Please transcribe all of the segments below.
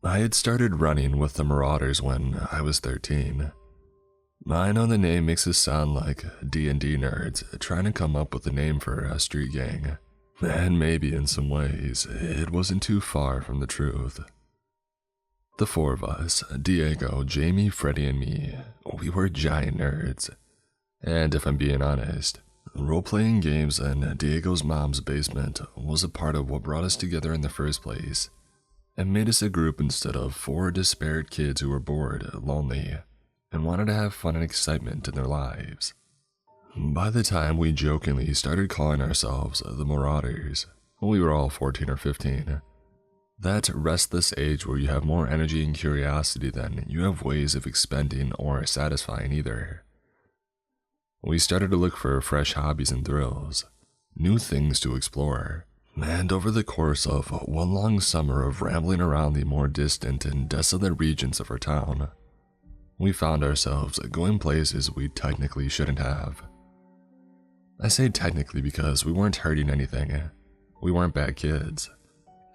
I had started running with the Marauders when I was 13. I know the name makes us sound like D&D nerds trying to come up with a name for a street gang, and maybe in some ways it wasn't too far from the truth. The four of us, Diego, Jamie, Freddie, and me, we were giant nerds. And if I'm being honest, role-playing games in Diego's mom's basement was a part of what brought us together in the first place, and made us a group instead of four disparate kids who were bored, lonely, and wanted to have fun and excitement in their lives. By the time we jokingly started calling ourselves the Marauders, we were all 14 or 15. That restless age where you have more energy and curiosity than you have ways of expending or satisfying either. We started to look for fresh hobbies and thrills, new things to explore, and over the course of one long summer of rambling around the more distant and desolate regions of our town, we found ourselves going places we technically shouldn't have. I say technically because we weren't hurting anything, we weren't bad kids,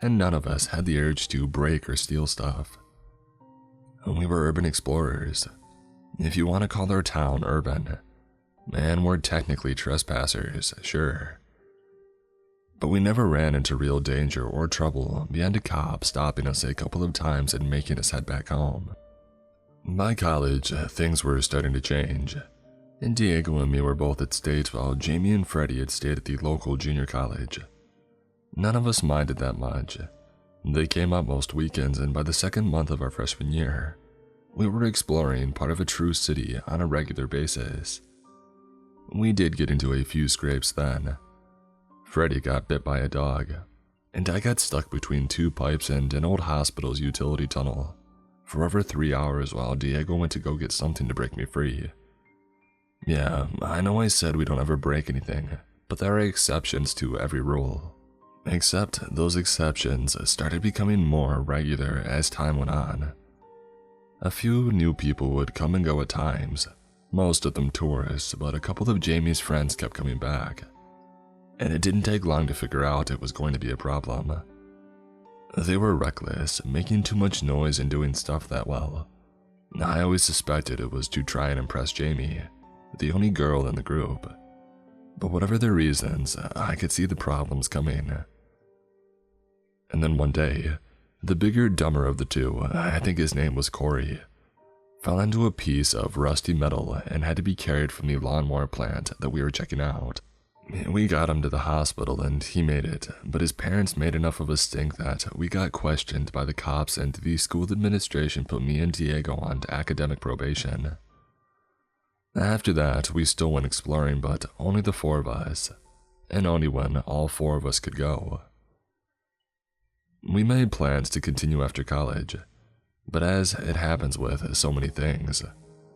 and none of us had the urge to break or steal stuff. We were urban explorers, if you want to call our town urban, and we're technically trespassers, sure. But we never ran into real danger or trouble beyond a cop stopping us a couple of times and making us head back home. By college, things were starting to change, and Diego and me were both at State while Jamie and Freddie had stayed at the local junior college. None of us minded that much. They came up most weekends, and by the second month of our freshman year, we were exploring part of a true city on a regular basis. We did get into a few scrapes then. Freddie got bit by a dog, and I got stuck between two pipes and an old hospital's utility tunnel for over 3 hours while Diego went to go get something to break me free. Yeah, I know I said we don't ever break anything, but there are exceptions to every rule. Except those exceptions started becoming more regular as time went on. A few new people would come and go at times, most of them tourists, but a couple of Jamie's friends kept coming back. And it didn't take long to figure out it was going to be a problem. They were reckless, making too much noise and doing stuff that well. I always suspected it was to try and impress Jamie, the only girl in the group. But whatever their reasons, I could see the problems coming. And then one day, the bigger, dumber of the two, I think his name was Corey, fell into a piece of rusty metal and had to be carried from the lawnmower plant that we were checking out. We got him to the hospital and he made it, but his parents made enough of a stink that we got questioned by the cops and the school administration put me and Diego on academic probation. After that, we still went exploring, but only the four of us, and only when all four of us could go. We made plans to continue after college, but as it happens with so many things,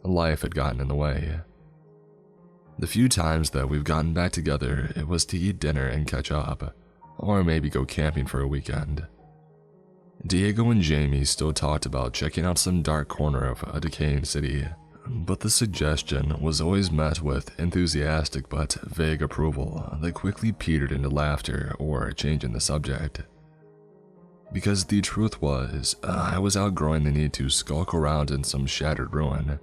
life had gotten in the way. The few times that we've gotten back together, it was to eat dinner and catch up, or maybe go camping for a weekend. Diego and Jamie still talked about checking out some dark corner of a decaying city, but the suggestion was always met with enthusiastic but vague approval that quickly petered into laughter or changing the subject. Because the truth was, I was outgrowing the need to skulk around in some shattered ruin,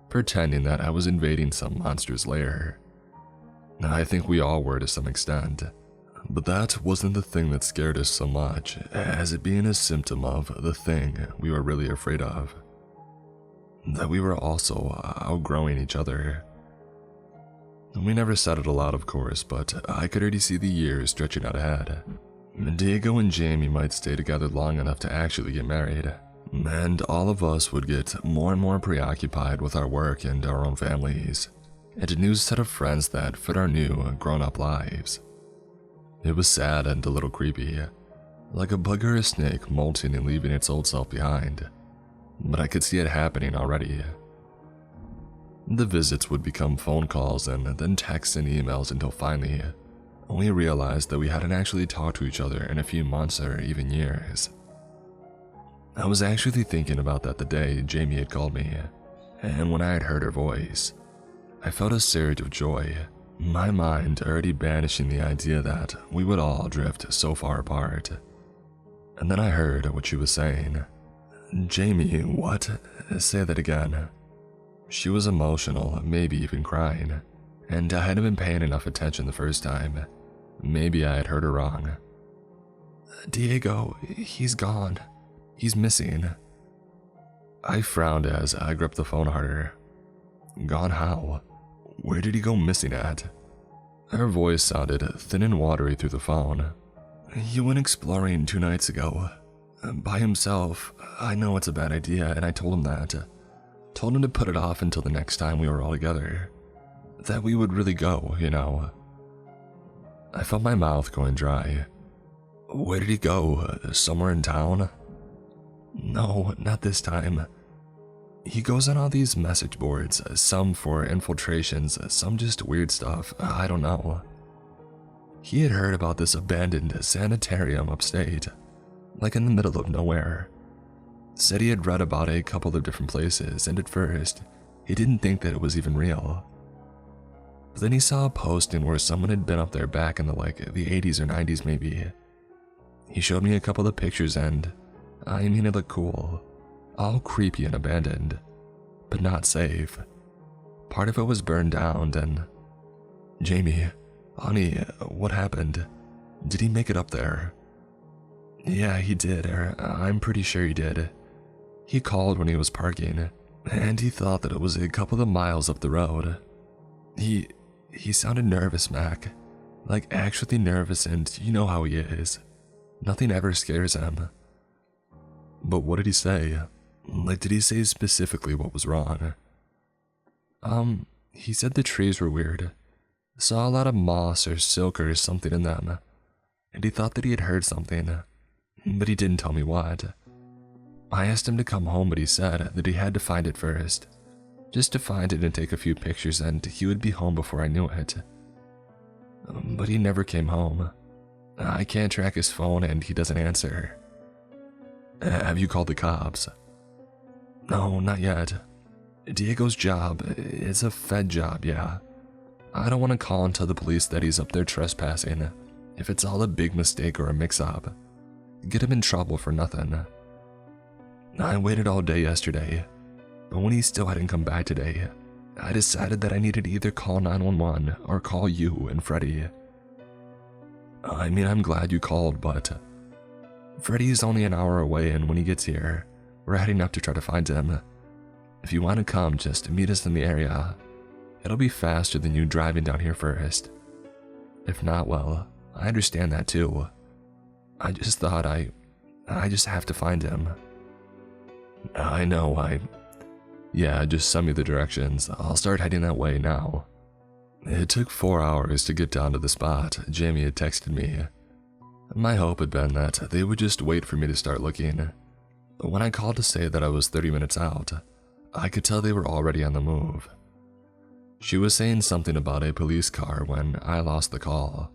pretending that I was invading some monster's lair. I think we all were to some extent, but that wasn't the thing that scared us so much as it being a symptom of the thing we were really afraid of. That we were also outgrowing each other. We never said it aloud, of course, but I could already see the years stretching out ahead. Diego and Jamie might stay together long enough to actually get married, and all of us would get more and more preoccupied with our work and our own families, and a new set of friends that fit our new, grown-up lives. It was sad and a little creepy, like a bug or a snake molting and leaving its old self behind, but I could see it happening already. The visits would become phone calls and then texts and emails until finally, we realized that we hadn't actually talked to each other in a few months or even years. I was actually thinking about that the day Jamie had called me, and when I had heard her voice, I felt a surge of joy, my mind already banishing the idea that we would all drift so far apart. And then I heard what she was saying. Jamie, what? Say that again. She was emotional, maybe even crying, and I hadn't been paying enough attention the first time. Maybe I had heard her wrong. Diego, he's gone. He's missing. I frowned as I gripped the phone harder. Gone how? Where did he go missing at? Her voice sounded thin and watery through the phone. He went exploring 2 nights ago. By himself. I know it's a bad idea, and I told him that. Told him to put it off until the next time we were all together. That we would really go, you know. I felt my mouth going dry. Where did he go? Somewhere in town? No, not this time. He goes on all these message boards, some for infiltrations, some just weird stuff, I don't know. He had heard about this abandoned sanitarium upstate, like in the middle of nowhere. Said he had read about a couple of different places, and at first, he didn't think that it was even real. But then he saw a posting where someone had been up there back in the 80s or 90s maybe. He showed me a couple of pictures and, I mean, it looked cool. All creepy and abandoned, but not safe. Part of it was burned down and... Jamie, honey, what happened? Did he make it up there? Yeah, he did, or I'm pretty sure he did. He called when he was parking, and he thought that it was a couple of miles up the road. He sounded nervous, Mac. Like actually nervous, and you know how he is. Nothing ever scares him. But what did he say? Did he say specifically what was wrong? He said the trees were weird. Saw a lot of moss or silk or something in them. And he thought that he had heard something, but he didn't tell me what. I asked him to come home, but he said that he had to find it first. Just to find it and take a few pictures, and he would be home before I knew it. But he never came home. I can't track his phone and he doesn't answer. Have you called the cops? No, not yet. Diego's job is a Fed job, yeah. I don't want to call and tell the police that he's up there trespassing if it's all a big mistake or a mix-up. Get him in trouble for nothing. I waited all day yesterday, but when he still hadn't come back today, I decided that I needed to either call 911 or call you and Freddie. I mean, I'm glad you called, but Freddie's only an hour away, and when he gets here, we're heading up to try to find him. If you want to come, just meet us in the area. It'll be faster than you driving down here first. If not, well, I understand that too. I just thought I just have to find him. I know, yeah, just send me the directions. I'll start heading that way now. It took 4 hours to get down to the spot Jamie had texted me. My hope had been that they would just wait for me to start looking. But when I called to say that I was 30 minutes out, I could tell they were already on the move. She was saying something about a police car when I lost the call.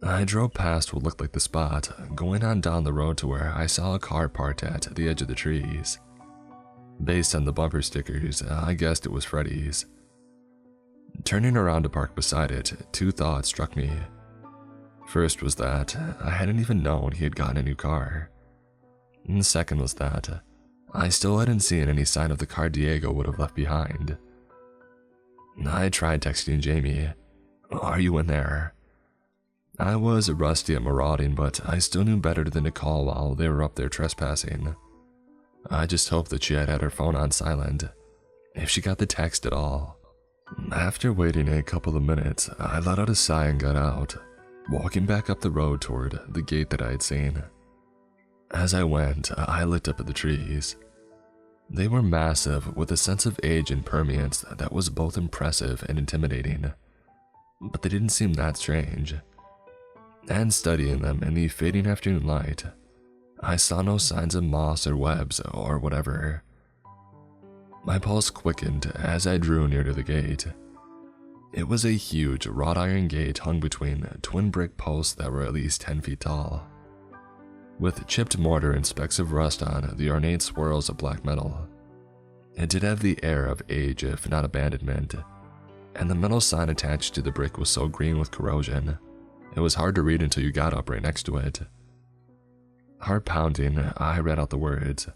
I drove past what looked like the spot, going on down the road to where I saw a car parked at the edge of the trees. Based on the bumper stickers, I guessed it was Freddie's. Turning around to park beside it, 2 thoughts struck me. First was that I hadn't even known he had gotten a new car. And the second was that I still hadn't seen any sign of the car Diego would have left behind. I tried texting Jamie, "Are you in there?" I was rusty at marauding, but I still knew better than to call while they were up there trespassing. I just hoped that she had her phone on silent, if she got the text at all. After waiting a couple of minutes, I let out a sigh and got out, walking back up the road toward the gate that I had seen. As I went, I looked up at the trees. They were massive, with a sense of age and permanence that was both impressive and intimidating, but they didn't seem that strange. And studying them in the fading afternoon light, I saw no signs of moss or webs or whatever. My pulse quickened as I drew near to the gate. It was a huge wrought iron gate hung between twin brick posts that were at least 10 feet tall, with chipped mortar and specks of rust on the ornate swirls of black metal. It did have the air of age, if not abandonment, and the metal sign attached to the brick was so green with corrosion, it was hard to read until you got up right next to it. Heart pounding, I read out the words,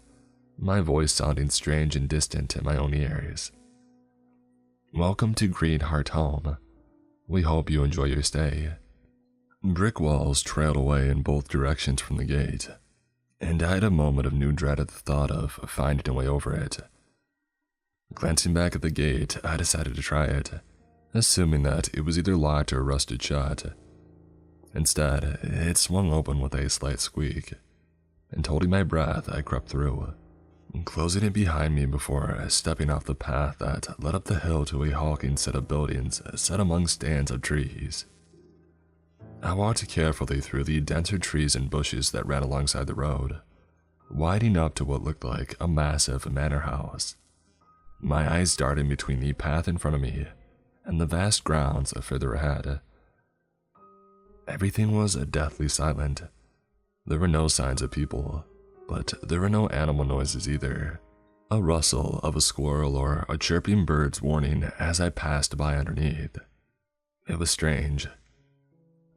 my voice sounding strange and distant in my own ears. Welcome to Greenheart Home. We hope you enjoy your stay. Brick walls trailed away in both directions from the gate, and I had a moment of new dread at the thought of finding a way over it. Glancing back at the gate, I decided to try it, assuming that it was either locked or rusted shut. Instead, it swung open with a slight squeak, and holding my breath, I crept through, closing it behind me before stepping off the path that led up the hill to a hulking set of buildings set among stands of trees. I walked carefully through the denser trees and bushes that ran alongside the road, widening up to what looked like a massive manor house. My eyes darted between the path in front of me and the vast grounds further ahead. Everything was deathly silent. There were no signs of people, but there were no animal noises either. A rustle of a squirrel or a chirping bird's warning as I passed by underneath. It was strange.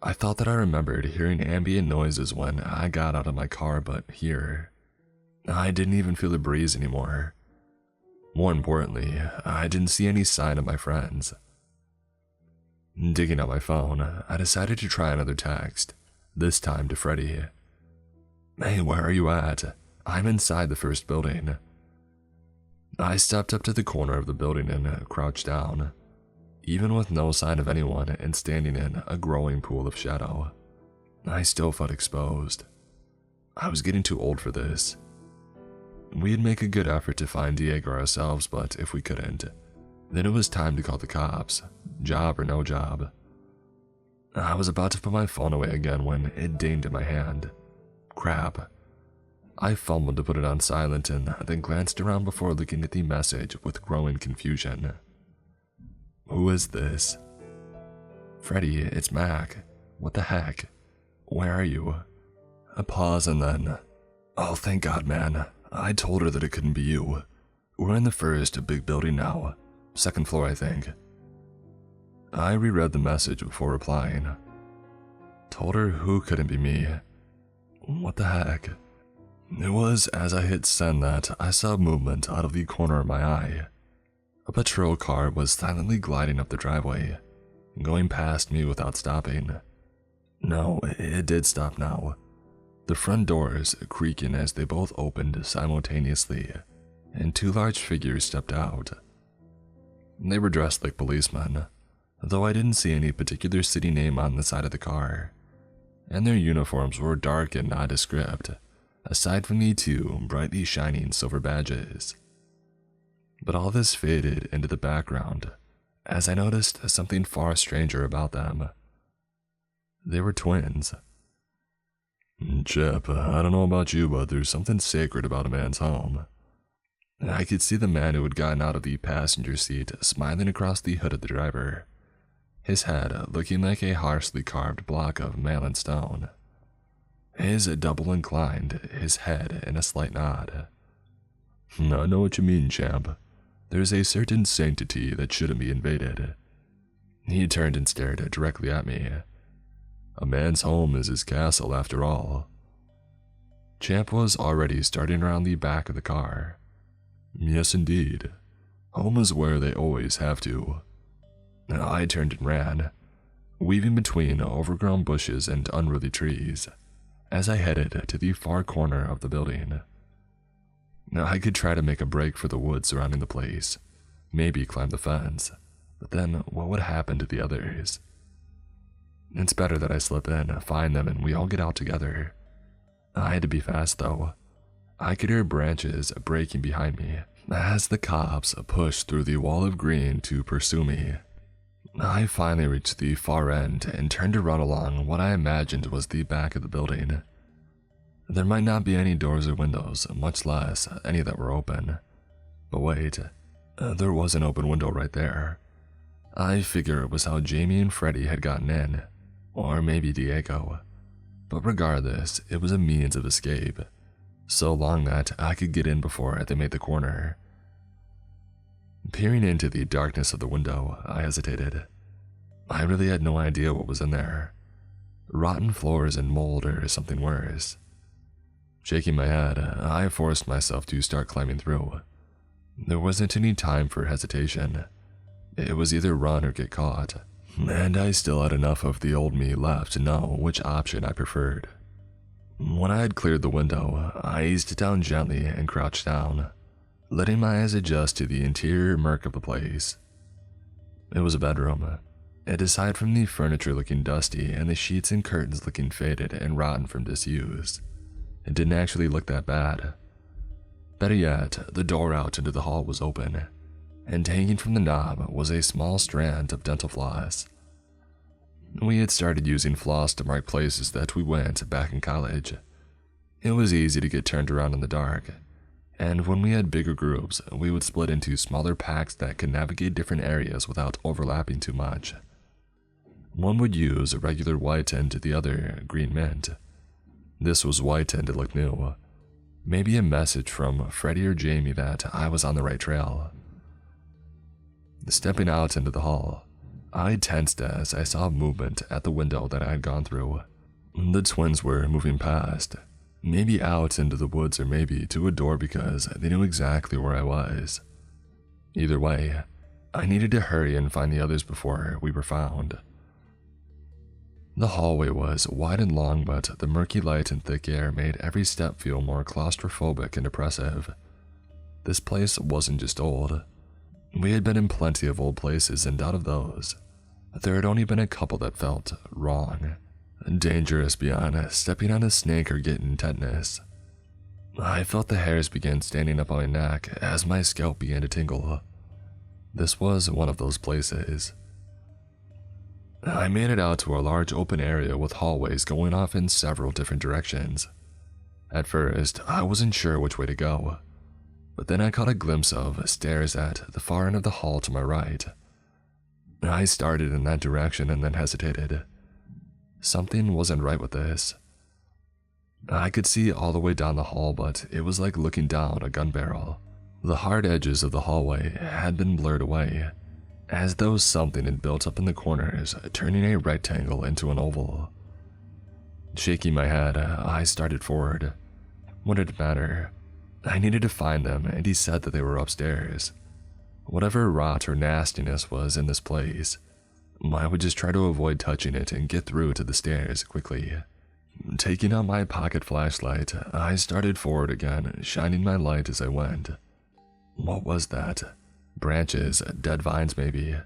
I thought that I remembered hearing ambient noises when I got out of my car, but here, I didn't even feel the breeze anymore. More importantly, I didn't see any sign of my friends. Digging out my phone, I decided to try another text, this time to Freddy. Hey, where are you at? I'm inside the first building. I stepped up to the corner of the building and crouched down, even with no sign of anyone and standing in a growing pool of shadow. I still felt exposed. I was getting too old for this. We'd make a good effort to find Diego ourselves, but if we couldn't, then it was time to call the cops, job or no job. I was about to put my phone away again when it dinged in my hand. Crap. I fumbled to put it on silent and then glanced around before looking at the message with growing confusion. Who is this? Freddy, it's Mac. What the heck? Where are you? A pause and then, oh thank God, man. I told her that it couldn't be you. We're in the first big building now. Second floor, I think. I reread the message before replying. Told her who couldn't be me. What the heck? It was as I hit send that I saw movement out of the corner of my eye. A patrol car was silently gliding up the driveway, going past me without stopping. No, it did stop now. The front doors creaking as they both opened simultaneously, and two large figures stepped out. They were dressed like policemen, though I didn't see any particular city name on the side of the car, and their uniforms were dark and nondescript, aside from the two brightly shining silver badges. But all this faded into the background as I noticed something far stranger about them. They were twins. Chip, I don't know about you, but there's something sacred about a man's home. I could see the man who had gotten out of the passenger seat smiling across the hood of the driver, his head looking like a harshly carved block of Malin stone. His double inclined, his head in a slight nod. I know what you mean, champ. There's a certain sanctity that shouldn't be invaded. He turned and stared directly at me. A man's home is his castle, after all. Champ was already starting around the back of the car. Yes, indeed. Home is where they always have to. I turned and ran, weaving between overgrown bushes and unruly trees, as I headed to the far corner of the building. I could try to make a break for the woods surrounding the place, maybe climb the fence, but then what would happen to the others? It's better that I slip in, find them, and we all get out together. I had to be fast, though. I could hear branches breaking behind me as the cops pushed through the wall of green to pursue me. I finally reached the far end and turned to run along what I imagined was the back of the building. There might not be any doors or windows, much less any that were open. But wait, there was an open window right there. I figure it was how Jamie and Freddy had gotten in, or maybe Diego. But regardless, it was a means of escape, so long that I could get in before they made the corner. Peering into the darkness of the window, I hesitated. I really had no idea what was in there. Rotten floors and mold or something worse. Shaking my head, I forced myself to start climbing through. There wasn't any time for hesitation. It was either run or get caught, and I still had enough of the old me left to know which option I preferred. When I had cleared the window, I eased it down gently and crouched down, letting my eyes adjust to the interior murk of the place. It was a bedroom, and aside from the furniture looking dusty and the sheets and curtains looking faded and rotten from disuse, it didn't actually look that bad. Better yet, the door out into the hall was open, and hanging from the knob was a small strand of dental floss. We had started using floss to mark places that we went back in college. It was easy to get turned around in the dark, and when we had bigger groups, we would split into smaller packs that could navigate different areas without overlapping too much. One would use a regular white and the other green mint. This was white and it looked new. Maybe a message from Freddie or Jamie that I was on the right trail. Stepping out into the hall, I tensed as I saw movement at the window that I had gone through. The twins were moving past, maybe out into the woods or maybe to a door because they knew exactly where I was. Either way, I needed to hurry and find the others before we were found. The hallway was wide and long, but the murky light and thick air made every step feel more claustrophobic and oppressive. This place wasn't just old. We had been in plenty of old places, and out of those, there had only been a couple that felt wrong, dangerous beyond stepping on a snake or getting tetanus. I felt the hairs begin standing up on my neck as my scalp began to tingle. This was one of those places. I made it out to a large open area with hallways going off in several different directions. At first, I wasn't sure which way to go, but then I caught a glimpse of stairs at the far end of the hall to my right. I started in that direction and then hesitated. Something wasn't right with this. I could see all the way down the hall, but it was like looking down a gun barrel. The hard edges of the hallway had been blurred away, as though something had built up in the corners, turning a rectangle into an oval. Shaking my head, I started forward. What did it matter? I needed to find them, and he said that they were upstairs. Whatever rot or nastiness was in this place, I would just try to avoid touching it and get through to the stairs quickly. Taking out my pocket flashlight, I started forward again, shining my light as I went. What was that? Branches, dead vines maybe.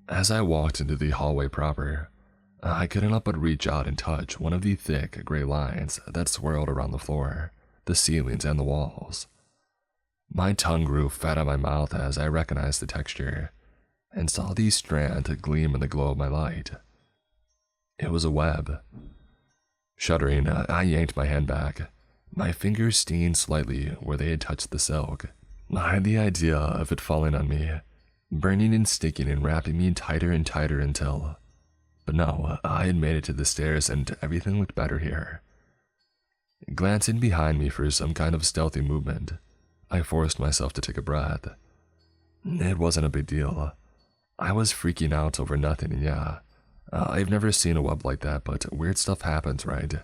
As I walked into the hallway proper, I couldn't help but reach out and touch one of the thick gray lines that swirled around the floor, the ceilings, and the walls. My tongue grew fat on my mouth as I recognized the texture, and saw the strand gleam in the glow of my light. It was a web. Shuddering, I yanked my hand back, my fingers stinging slightly where they had touched the silk. I had the idea of it falling on me, burning and sticking and wrapping me tighter and tighter until... But no, I had made it to the stairs and everything looked better here. Glancing behind me for some kind of stealthy movement, I forced myself to take a breath. It wasn't a big deal. I was freaking out over nothing, and yeah, I've never seen a web like that, but weird stuff happens, right?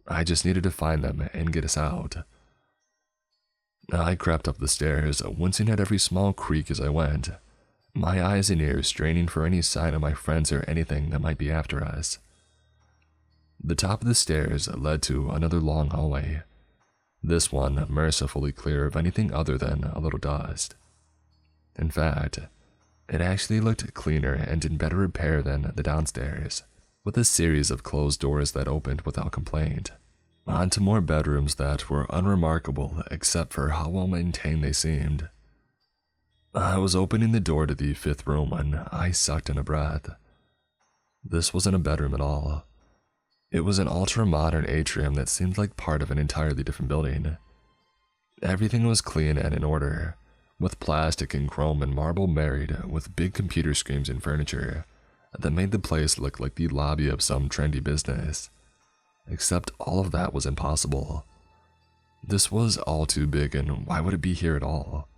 I just needed to find them and get us out. I crept up the stairs, wincing at every small creak as I went, my eyes and ears straining for any sign of my friends or anything that might be after us. The top of the stairs led to another long hallway, this one mercifully clear of anything other than a little dust. In fact, it actually looked cleaner and in better repair than the downstairs, with a series of closed doors that opened without complaint, onto more bedrooms that were unremarkable except for how well maintained they seemed. I was opening the door to the fifth room when I sucked in a breath. This wasn't a bedroom at all. It was an ultra-modern atrium that seemed like part of an entirely different building. Everything was clean and in order, with plastic and chrome and marble married with big computer screens and furniture that made the place look like the lobby of some trendy business. Except all of that was impossible. This was all too big, and why would it be here at all?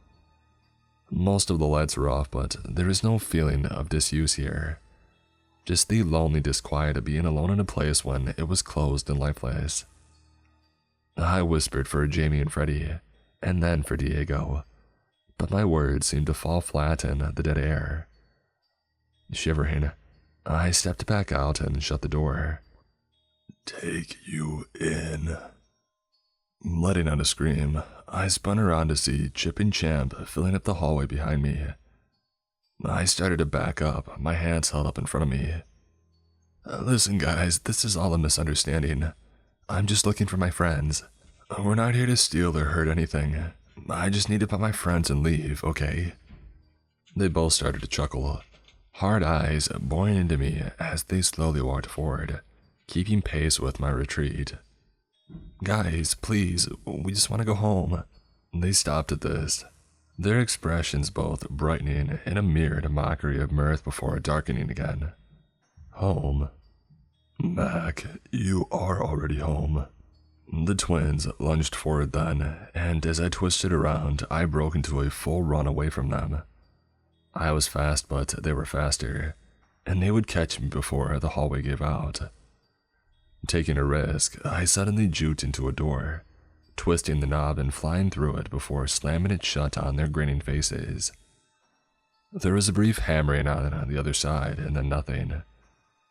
Most of the lights were off, but there is no feeling of disuse here. Just the lonely disquiet of being alone in a place when it was closed and lifeless. I whispered for Jamie and Freddie, and then for Diego, but my words seemed to fall flat in the dead air. Shivering, I stepped back out and shut the door. "Take you in." Letting out a scream, I spun around to see Chip and Champ filling up the hallway behind me. I started to back up, my hands held up in front of me. "Listen guys, this is all a misunderstanding. I'm just looking for my friends. We're not here to steal or hurt anything. I just need to find my friends and leave, okay?" They both started to chuckle, hard eyes boring into me as they slowly walked forward, keeping pace with my retreat. "Guys, please, we just want to go home." They stopped at this, their expressions both brightening in a mirrored mockery of mirth before darkening again. "Home? Mac, you are already home." The twins lunged forward then, and as I twisted around, I broke into a full run away from them. I was fast, but they were faster, and they would catch me before the hallway gave out. Taking a risk, I suddenly juked into a door, twisting the knob and flying through it before slamming it shut on their grinning faces. There was a brief hammering on the other side, and then nothing.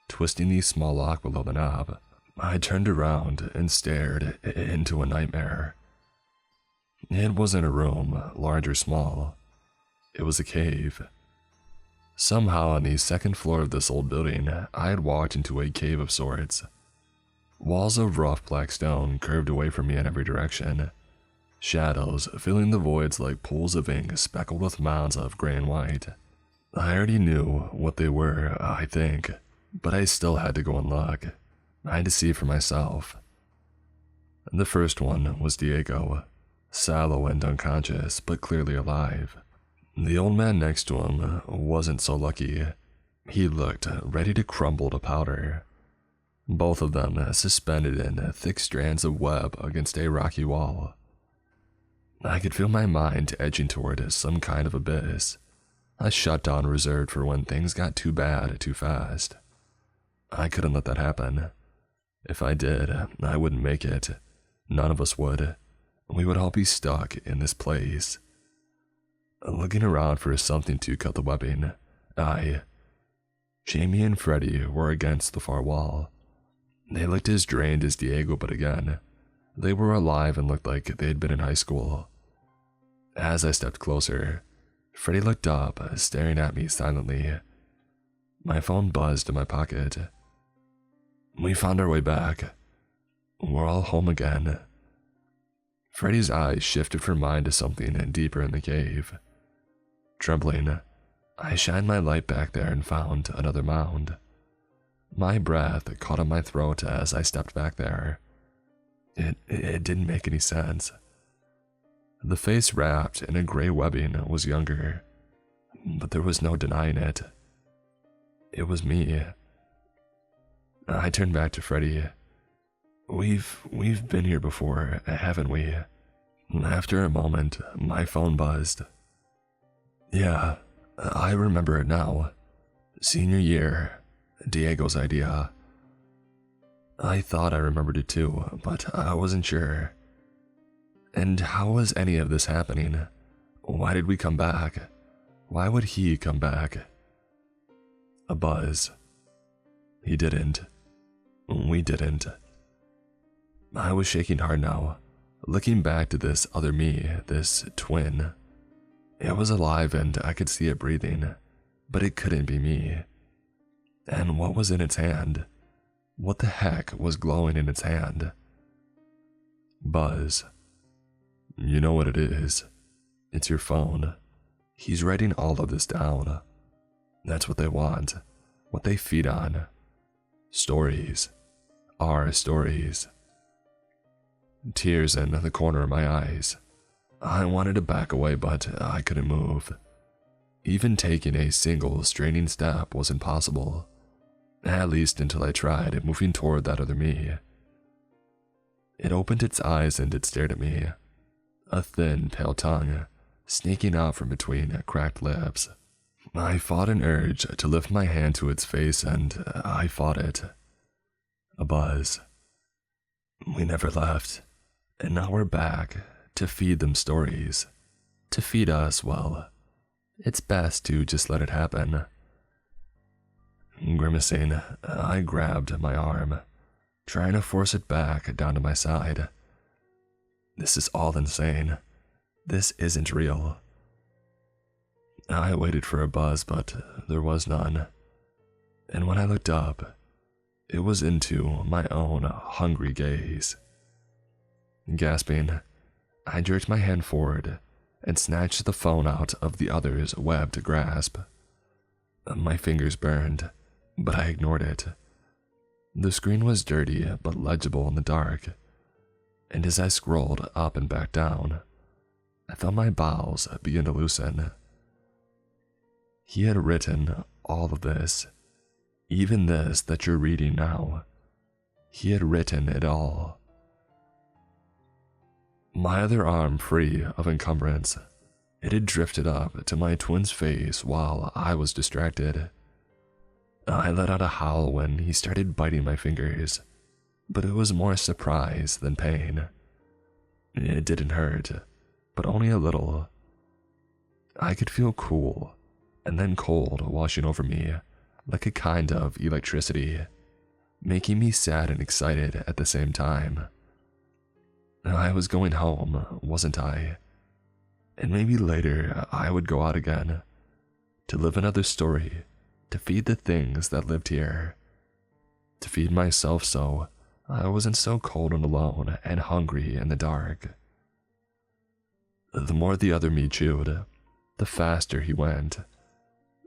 Twisting the small lock below the knob, I turned around and stared into a nightmare. It wasn't a room, large or small. It was a cave. Somehow on the second floor of this old building, I had walked into a cave of sorts. Walls of rough black stone curved away from me in every direction, shadows filling the voids like pools of ink speckled with mounds of gray and white. I already knew what they were, I think, but I still had to go and look. I had to see for myself. The first one was Diego, sallow and unconscious, but clearly alive. The old man next to him wasn't so lucky. He looked ready to crumble to powder. Both of them suspended in thick strands of web against a rocky wall. I could feel my mind edging toward some kind of abyss, a shutdown reserved for when things got too bad too fast. I couldn't let that happen. If I did, I wouldn't make it. None of us would. We would all be stuck in this place. Looking around for something to cut the webbing, Jamie and Freddie were against the far wall. They looked as drained as Diego, but again, they were alive and looked like they had been in high school. As I stepped closer, Freddie looked up, staring at me silently. My phone buzzed in my pocket. "We found our way back. We're all home again." Freddie's eyes shifted from mine to something deeper in the cave. Trembling, I shined my light back there and found another mound. My breath caught in my throat as I stepped back there. It didn't make any sense. The face wrapped in a gray webbing was younger, but there was no denying it. It was me. I turned back to Freddie. We've been here before, haven't we?" After a moment, my phone buzzed. "Yeah, I remember it now. Senior year, Diego's idea. I thought I remembered it too, but I wasn't sure. And how was any of this happening? Why did we come back? Why would he come back?" A buzz. He didn't. We didn't. I was shaking hard now, looking back to this other me, this twin. It was alive and I could see it breathing, but it couldn't be me. And what was in its hand? What the heck was glowing in its hand? Buzz. You know what it is. It's your phone. He's writing all of this down. That's what they want, what they feed on. Stories. Our stories. Tears in the corner of my eyes. I wanted to back away, but I couldn't move. Even taking a single straining step was impossible, at least until I tried moving toward that other me. It opened its eyes and it stared at me, a thin, pale tongue sneaking out from between cracked lips. I fought an urge to lift my hand to its face, and I fought it. A buzz. We never left. And now we're back to feed them stories. To feed us, well, it's best to just let it happen. Grimacing, I grabbed my arm, trying to force it back down to my side. This is all insane. This isn't real. I waited for a buzz, but there was none. And when I looked up, it was into my own hungry gaze. Gasping, I jerked my hand forward and snatched the phone out of the other's webbed grasp. My fingers burned, but I ignored it. The screen was dirty but legible in the dark, and as I scrolled up and back down, I felt my bowels begin to loosen. He had written all of this, even this that you're reading now. He had written it all. My other arm free of encumbrance, it had drifted up to my twin's face while I was distracted. I let out a howl when he started biting my fingers, but it was more surprise than pain. It didn't hurt, but only a little. I could feel cool and then cold washing over me, like a kind of electricity, making me sad and excited at the same time. I was going home, wasn't I? And maybe later I would go out again, to live another story, to feed the things that lived here, to feed myself so I wasn't so cold and alone and hungry in the dark. The more the other me chewed, the faster he went,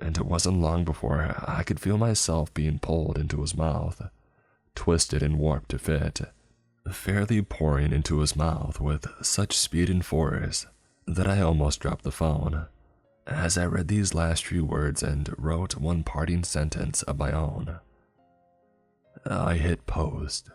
and it wasn't long before I could feel myself being pulled into his mouth, twisted and warped to fit, fairly pouring into his mouth with such speed and force that I almost dropped the phone as I read these last few words and wrote one parting sentence of my own. I hit post.